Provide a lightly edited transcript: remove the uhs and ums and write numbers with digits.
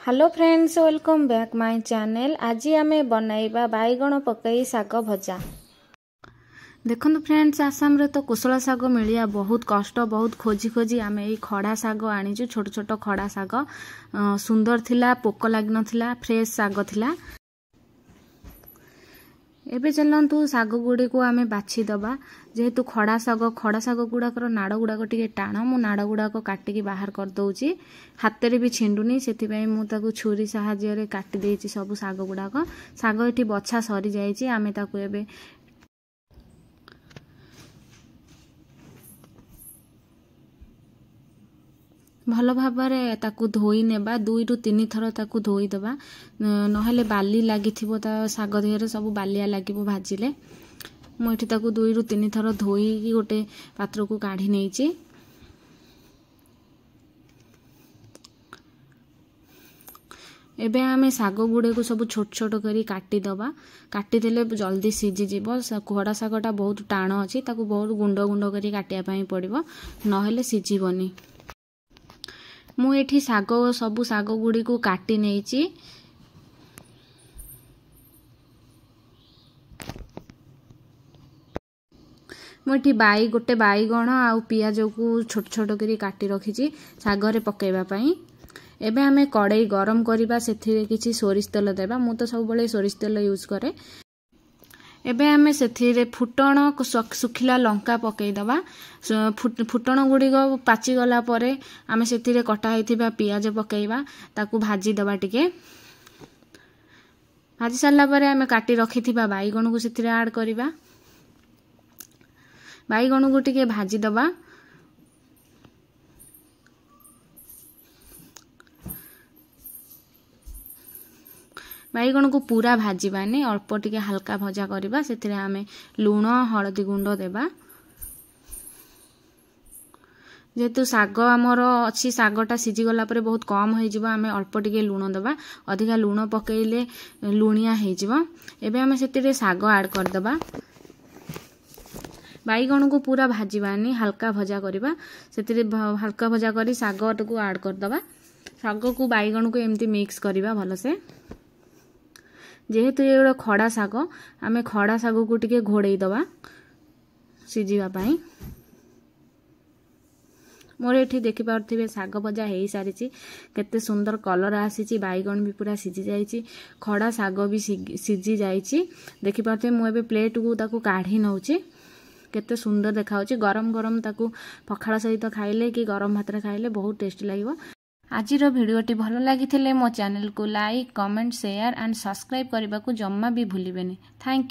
Hello friends, welcome back my channel. आज आमे बनाइबा बैगण पकई साग भजा। देखो फ्रेंड्स, आसाम रे तो कुशला साग मिलिया बहुत कष्ट, बहुत खोजी खोजी आमे ये खड़ा साग आनीचु। छोट छोट खड़ा साग सुंदर थिला, पोक लाग नथिला, फ्रेश साग थिला। एबे चलंतु साग गुडी को आमे बाछि दबा। जेहेतु खड़ा साग गुड़ाकर नाड़ गुड़ाक टिके टाण, मु नाड़ गुड़ाक काटिकी बाहर कर दउची। हाथ रे भी छिंडुनी, सेथिपई मु ताकू छुरी सहाय्य रे काटि देइची सब साग गुड़ाक। साग एठी बछा सरी जाइची। आमे ताकू एबे भल भाबरे ताकू धोई नेबा। 2 रु 3 थर ताकू धोई दबा, नहेले बाली लागिथिबो ता साग देहरे सब बालिया लागिबो भाजिले। मु एठी ताकू 2 रु 3 थर धोई की गोटे पात्र को काढी नेइची। एबे आमे साग गुडे को सब छोट छोट करी काटी दबा। काटी देले जल्दी सिझी जिवो। खड़ा सागटा बहुत टाण अछि, ताकू बहुत गुंड गुंड करी काटिया पई पड़िबो, नहेले सिझिबोनी। मु एठी साग सबु साग गुडी को काटी नेइची। मु एठी गोटे बाईगण आ पियाज को छोट छोट करी काटी रखीची साग रे पकेबा पई। एबे हमें कड़ाई गरम करिबा, सेथिरे किछि सोरिष तेल देबा। मु तो सब बेले सोरिष तेल यूज करे। एबे हमें सेथिरे फुटण सुखिला लंका पकई दबा। फुटण गुडी को पाची गला परे आमे सेथिरे कटा हेतिबा पियाज पकेइबा, ताकू भाजी दबा टिके। भाजी सारला परे आमे काटी रखिथिबा बाईगण को सेथिरे ऐड करिबा। बाईगण को टिके भाजी दबा। बाईगण को पूरा भाजीबानी, अल्प टिके हल्का भजा करिबा। सेथिरे आमे लूण हळदी गुंड देबा। जेतु साग हमर अछि, सागटा सिझी गला परे बहुत कम होई जिवो, आमे अल्प टिके लूण देबा। अधिका लूण पकेइले लूणिया होई जिवो। एबे आमे सेथिरे साग ऐड कर देबा। बाईगण को पूरा भाजीबानी, हल्का भजा करिबा। सेथिरे हल्का भजा करी साग को ऐड कर देबा। साग को बाईगण को एम्ति मिक्स करिबा भलो से। जेहेतु ये खड़ा साग, आमे खड़ा साग को टिके घोड़े दबा सिझीबा पई। मोर एठी देखि पारथिबे साग भजा हेई सारिची। केते सुंदर कलर आसीची, बाईगण भी पूरा सिझी जाईची, खड़ा साग भी सिझी जाईची। देखि पारथिबे मु एबे प्लेट को ताकू काढी नउची। केते सुंदर देखाउची। गरम गरम ताकू पखाला सहित खाइले कि गरम भात रे खाइले बहुत टेस्टी लागिवो। आजिर भिडियोटी भल लागिथिले मो चैनल को like, comment, share and subscribe करने को जम्मा भी भूलिबेनी। Thank you.